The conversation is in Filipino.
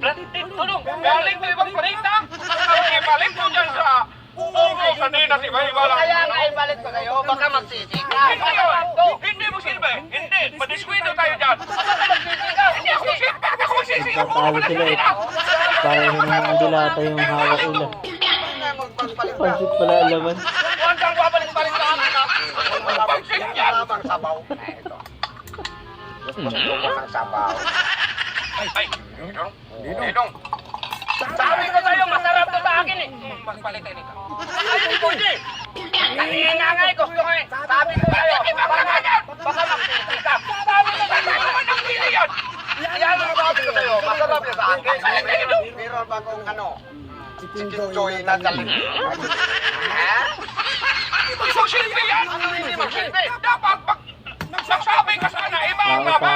Branded tulong. Galing ko ibang planeta. Ibalik mo dyan sa ulo kanina si Bahibalang. Kaya nga ibalik ko kayo, baka magsisi ka. Hindi yun. Hindi mo silbi. Hindi. Madiskwento tayo dyan. Hindi ako magsisi. Bakit ako magsisi? Nagtatalo sila eh. Pareho ng dilata yung hawak ulo. Pansit pala alaman. Huwag kang babalik-balik sa akin ha. Pansit yan. Ang sabaw. Ito. Gusto ko ng sabaw. Ay, Ninong. Sabi ko sa'yo, masarap to sa akin eh. Magpalitin ito. Ay, hindi ko hindi. Nanginangay, gusto ko eh. Sabi ko sa'yo, baka magsisi ka. Sabi ko sa'yo, naman ang pili yan. Yan ang sabi ko sa'yo, masarap yan sa akin. Meron ba kung ano? Chicken joy na galing. Ha? Hindi magsilbi yan. Ano hindi magsilbi? Dapat magsasabi ka sana, iba ang laban.